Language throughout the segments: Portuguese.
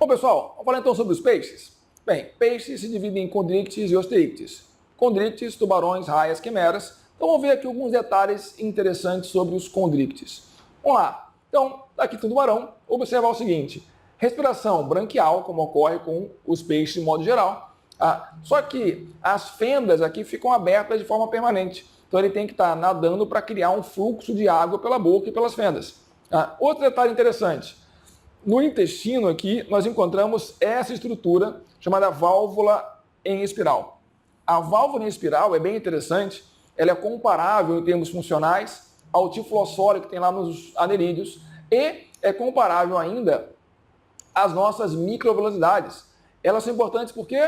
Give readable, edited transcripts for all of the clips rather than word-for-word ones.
Bom, pessoal, vamos falar então sobre os peixes. Bem, peixes se dividem em condrictes e osteíctes. Condrictes, tubarões, raias, quimeras. Então vamos ver aqui alguns detalhes interessantes sobre os condrictes. Vamos lá. Então, aqui tem o tubarão. Observar o seguinte: respiração branquial, como ocorre com os peixes de modo geral. Só que as fendas aqui ficam abertas de forma permanente. Então ele tem que estar nadando para criar um fluxo de água pela boca e pelas fendas. Outro detalhe interessante: no intestino aqui nós encontramos essa estrutura chamada válvula em espiral. A válvula em espiral é bem interessante, ela é comparável em termos funcionais ao tiflossório que tem lá nos anerídeos e é comparável ainda às nossas microvelocidades. Elas são importantes porque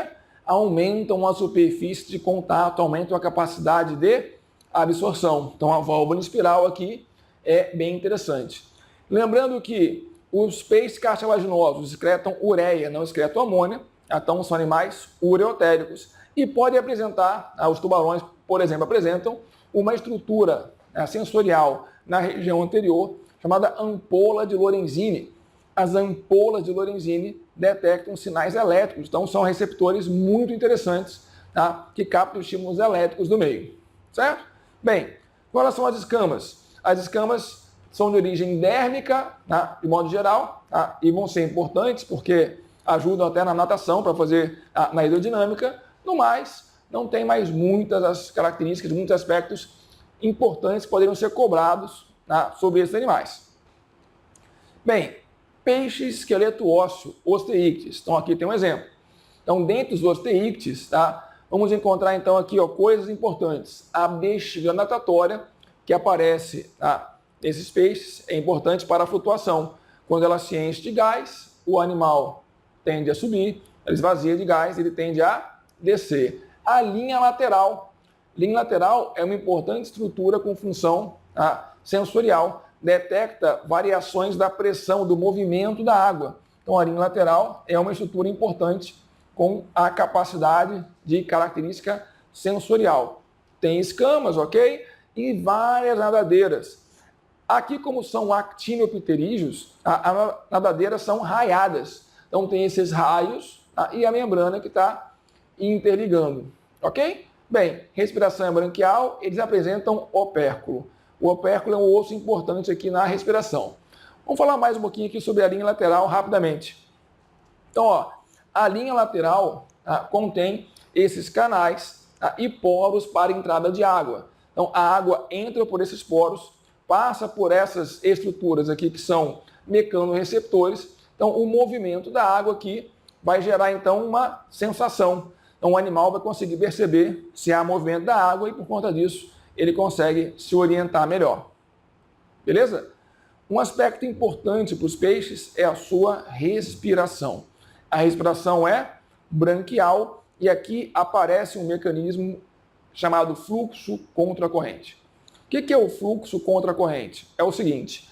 aumentam a superfície de contato, aumentam a capacidade de absorção. Então a válvula em espiral aqui é bem interessante. Lembrando que os peixes cartilaginosos excretam ureia, não excretam amônia, então são animais ureotéricos e podem apresentar, os tubarões, por exemplo, apresentam uma estrutura sensorial na região anterior chamada ampola de Lorenzini. As ampolas de Lorenzini detectam sinais elétricos, então são receptores muito interessantes, que captam estímulos elétricos do meio, certo? Bem, com relação às escamas, as escamas são de origem dérmica, de modo geral, e vão ser importantes porque ajudam até na natação para fazer na hidrodinâmica. No mais, não tem mais muitas as características, muitos aspectos importantes que poderiam ser cobrados sobre esses animais. Bem, peixe esqueleto ósseo, osteíctes. Então aqui tem um exemplo. Então, dentro dos osteíctes, vamos encontrar então aqui coisas importantes. A bexiga natatória, que aparece nesses peixes, é importante para a flutuação. Quando ela se enche de gás, o animal tende a subir, ele esvazia de gás, ele tende a descer. A linha lateral. Linha lateral é uma importante estrutura com função sensorial, detecta variações da pressão, do movimento da água. Então, a linha lateral é uma estrutura importante com a capacidade de característica sensorial. Tem escamas, ok? E várias nadadeiras. Aqui, como são actinopterígios, as nadadeiras são raiadas. Então, tem esses raios e a membrana que está interligando, ok? Bem, respiração é branquial, eles apresentam opérculo. O opérculo é um osso importante aqui na respiração. Vamos falar mais um pouquinho aqui sobre a linha lateral rapidamente. Então, a linha lateral contém esses canais e poros para entrada de água. Então, a água entra por esses poros, passa por essas estruturas aqui que são mecanorreceptores. Então, o movimento da água aqui vai gerar, então, uma sensação. Então, o animal vai conseguir perceber se há movimento da água e, por conta disso, ele consegue se orientar melhor. Beleza? Um aspecto importante para os peixes é a sua respiração. A respiração é branquial e aqui aparece um mecanismo chamado fluxo contra a corrente. O que é o fluxo contra a corrente? É o seguinte: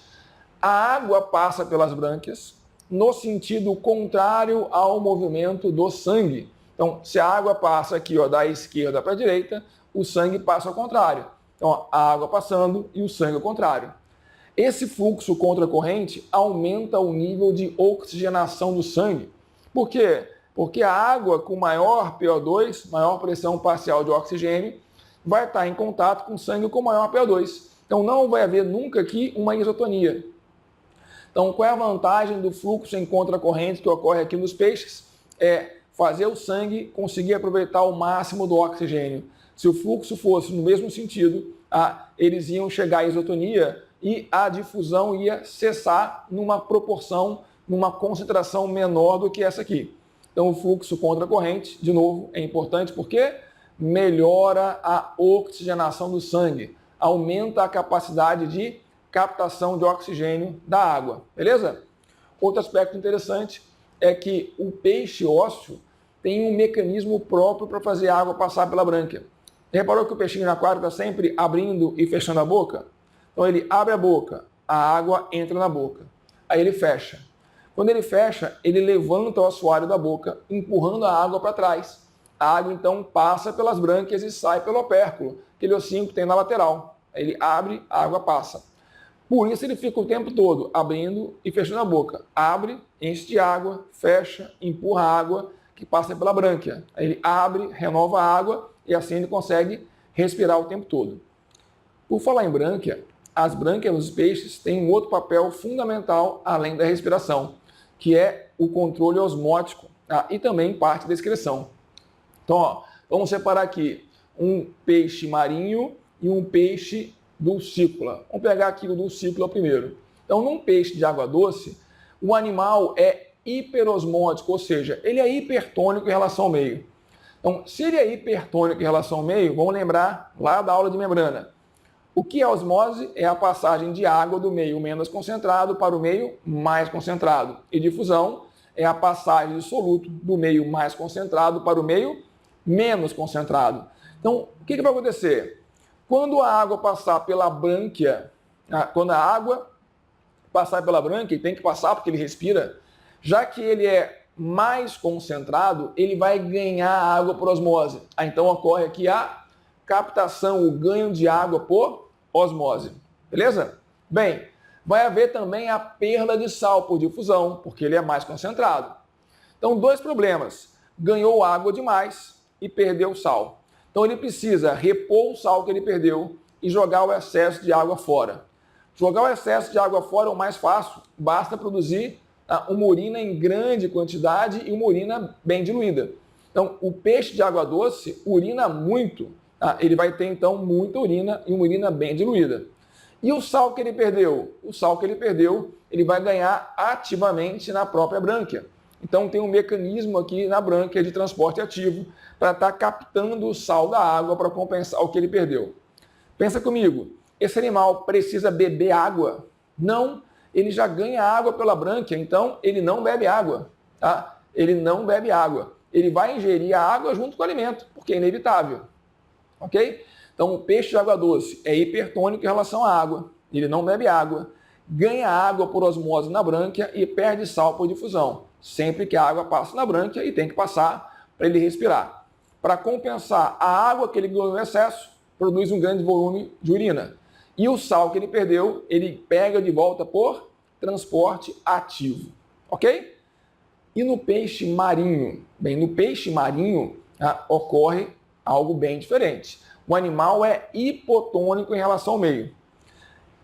a água passa pelas brânquias no sentido contrário ao movimento do sangue. Então, se a água passa aqui da esquerda para a direita, o sangue passa ao contrário. Então, a água passando e o sangue ao contrário. Esse fluxo contra a corrente aumenta o nível de oxigenação do sangue. Por quê? Porque a água com maior PO2, maior pressão parcial de oxigênio, vai estar em contato com o sangue com maior PO2. Então, não vai haver nunca aqui uma isotonia. Então, qual é a vantagem do fluxo em contracorrente que ocorre aqui nos peixes? É fazer o sangue conseguir aproveitar o máximo do oxigênio. Se o fluxo fosse no mesmo sentido, eles iam chegar à isotonia e a difusão ia cessar numa proporção, numa concentração menor do que essa aqui. Então, o fluxo contra a corrente, de novo, é importante porque melhora a oxigenação do sangue, aumenta a capacidade de captação de oxigênio da água, beleza? Outro aspecto interessante é que o peixe ósseo tem um mecanismo próprio para fazer a água passar pela brânquia. Reparou que o peixinho no aquário está sempre abrindo e fechando a boca? Então ele abre a boca, a água entra na boca. Aí ele fecha. Quando ele fecha, ele levanta o assoalho da boca, empurrando a água para trás. A água então passa pelas brânquias e sai pelo opérculo, aquele ossinho que tem na lateral. Aí ele abre, a água passa. Por isso ele fica o tempo todo abrindo e fechando a boca. Abre, enche de água, fecha, empurra a água que passa pela brânquia. Aí ele abre, renova a água e assim ele consegue respirar o tempo todo. Por falar em brânquia, as brânquias dos peixes têm um outro papel fundamental além da respiração, que é o controle osmótico, e também parte da excreção. Então, ó, vamos separar aqui um peixe marinho e um peixe dulcícola. Vamos pegar aqui o dulcícola primeiro. Então, num peixe de água doce, o animal é hiperosmótico, ou seja, ele é hipertônico em relação ao meio. Então, se ele é hipertônico em relação ao meio, vamos lembrar lá da aula de membrana. O que é osmose? É a passagem de água do meio menos concentrado para o meio mais concentrado. E difusão é a passagem de soluto do meio mais concentrado para o meio menos concentrado. Então, o que vai acontecer? Quando a água passar pela brânquia, quando a água passar pela brânquia, e tem que passar porque ele respira, já que ele é mais concentrado, ele vai ganhar água por osmose. Então ocorre aqui a captação, o ganho de água por osmose. Beleza? Bem, vai haver também a perda de sal por difusão, porque ele é mais concentrado. Então, dois problemas. Ganhou água demais e perdeu sal. Então, ele precisa repor o sal que ele perdeu e jogar o excesso de água fora. Jogar o excesso de água fora é o mais fácil. Basta produzir uma urina em grande quantidade e uma urina bem diluída. Então, o peixe de água doce urina muito. Ele vai ter, então, muita urina e uma urina bem diluída. E o sal que ele perdeu? O sal que ele perdeu, ele vai ganhar ativamente na própria brânquia. Então, tem um mecanismo aqui na brânquia de transporte ativo para estar captando o sal da água para compensar o que ele perdeu. Pensa comigo, esse animal precisa beber água? Não, ele já ganha água pela brânquia, então ele não bebe água. Tá? Ele não bebe água. Ele vai ingerir a água junto com o alimento, porque é inevitável. Ok? Então, o peixe de água doce é hipertônico em relação à água. Ele não bebe água, ganha água por osmose na brânquia e perde sal por difusão. Sempre que a água passa na brânquia e tem que passar para ele respirar. Para compensar a água que ele ganhou em excesso, produz um grande volume de urina. E o sal que ele perdeu, ele pega de volta por transporte ativo. Ok? E no peixe marinho? Bem, no peixe marinho ocorre algo bem diferente. O animal é hipotônico em relação ao meio.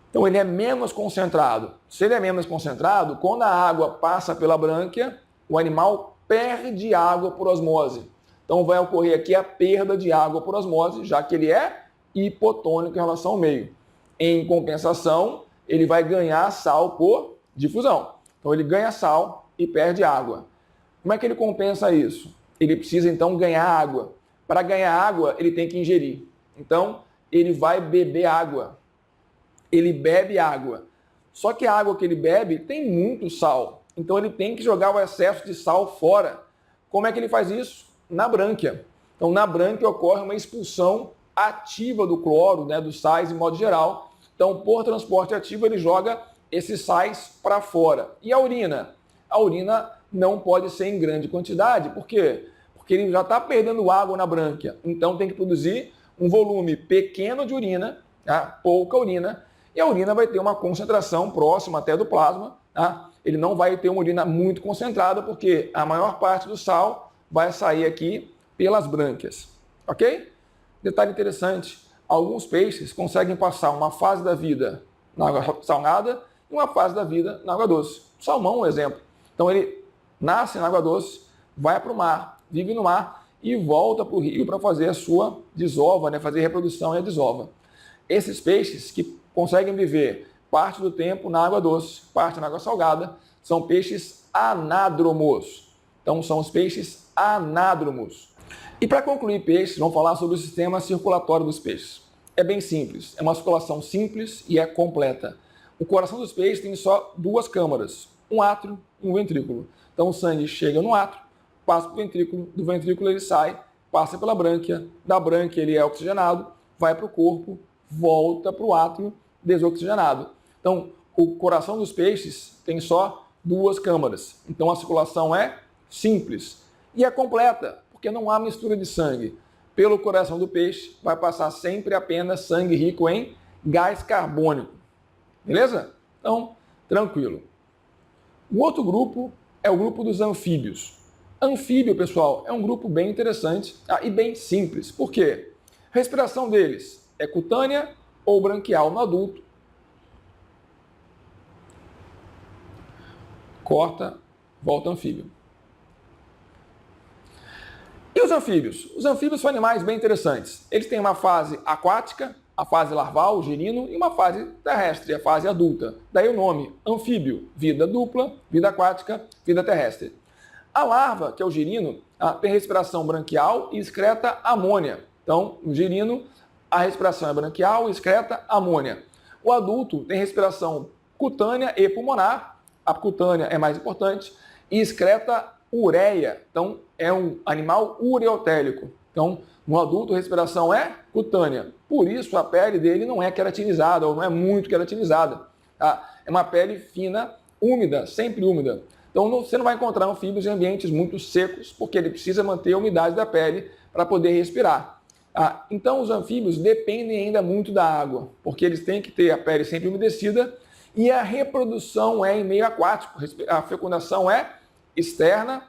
Então ele é menos concentrado. Se ele é menos concentrado, quando a água passa pela brânquia, o animal perde água por osmose. Então vai ocorrer aqui a perda de água por osmose, já que ele é hipotônico em relação ao meio. Em compensação, ele vai ganhar sal por difusão. Então ele ganha sal e perde água. Como é que ele compensa isso? Ele precisa então ganhar água. Para ganhar água, ele tem que ingerir. Então, ele vai beber água. Ele bebe água. Só que a água que ele bebe tem muito sal. Então, ele tem que jogar o excesso de sal fora. Como é que ele faz isso? Na brânquia. Então, na brânquia ocorre uma expulsão ativa do cloro, dos sais de modo geral. Então, por transporte ativo, ele joga esses sais para fora. E a urina? A urina não pode ser em grande quantidade. Por quê? Porque ele já está perdendo água na brânquia. Então, tem que produzir um volume pequeno de urina, pouca urina, e a urina vai ter uma concentração próxima até do plasma. Ele não vai ter uma urina muito concentrada, porque a maior parte do sal vai sair aqui pelas brânquias. Ok? Detalhe interessante, alguns peixes conseguem passar uma fase da vida na água salgada e uma fase da vida na água doce. O salmão é um exemplo. Então ele nasce na água doce, vai para o mar, vive no mar e volta para o rio para fazer a sua desova, fazer reprodução e a desova. Esses peixes que conseguem viver parte do tempo na água doce, parte na água salgada, são peixes anádromos. Então são os peixes anádromos. E para concluir peixes, vamos falar sobre o sistema circulatório dos peixes. É bem simples, é uma circulação simples e é completa. O coração dos peixes tem só duas câmaras, um átrio e um ventrículo. Então o sangue chega no átrio, passa para o ventrículo, do ventrículo ele sai, passa pela brânquia, da brânquia ele é oxigenado, vai para o corpo, volta para o átrio desoxigenado. Então, o coração dos peixes tem só duas câmaras. Então, a circulação é simples e é completa, porque não há mistura de sangue. Pelo coração do peixe vai passar sempre apenas sangue rico em gás carbônico. Beleza? Então, tranquilo. O outro grupo é o grupo dos anfíbios. Anfíbio, pessoal, é um grupo bem interessante e bem simples. Por quê? A respiração deles é cutânea ou branquial no adulto. Corta, volta anfíbio. E os anfíbios? Os anfíbios são animais bem interessantes. Eles têm uma fase aquática, a fase larval, o girino, e uma fase terrestre, a fase adulta. Daí o nome, anfíbio, vida dupla, vida aquática, vida terrestre. A larva, que é o girino, tem respiração branquial e excreta amônia. Então, no girino, a respiração é branquial e excreta amônia. O adulto tem respiração cutânea e pulmonar, a cutânea é mais importante, e excreta ureia. Então, é um animal ureotélico. Então, no adulto, a respiração é cutânea. Por isso, a pele dele não é queratinizada, ou não é muito queratinizada. Tá? É uma pele fina, úmida, sempre úmida. Então, você não vai encontrar anfíbios em ambientes muito secos, porque ele precisa manter a umidade da pele para poder respirar. Então, os anfíbios dependem ainda muito da água, porque eles têm que ter a pele sempre umedecida e a reprodução é em meio aquático. A fecundação é externa,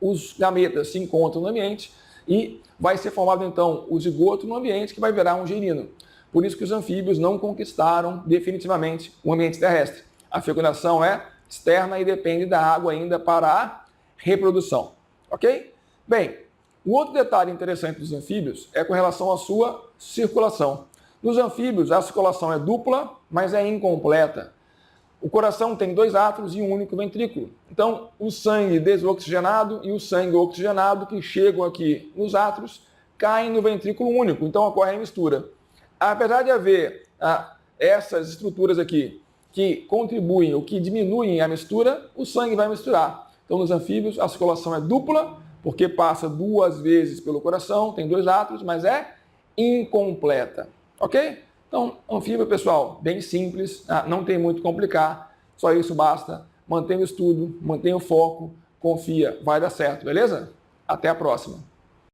os gametas se encontram no ambiente e vai ser formado, então, o zigoto no ambiente que vai virar um girino. Por isso que os anfíbios não conquistaram definitivamente o ambiente terrestre. A fecundação é externa e depende da água ainda para a reprodução. Ok? Bem, o outro detalhe interessante dos anfíbios é com relação à sua circulação. Nos anfíbios, a circulação é dupla, mas é incompleta. O coração tem 2 átrios e um único ventrículo. Então, o sangue desoxigenado e o sangue oxigenado que chegam aqui nos átrios caem no ventrículo único. Então, ocorre a mistura. Apesar de haver essas estruturas aqui que contribuem ou que diminuem a mistura, o sangue vai misturar. Então, nos anfíbios, a circulação é dupla, porque passa 2 vezes pelo coração, tem 2 átrios, mas é incompleta. Ok? Então, anfíbio, pessoal, bem simples, não tem muito complicar, só isso basta. Mantenha o estudo, mantenha o foco, confia, vai dar certo, beleza? Até a próxima.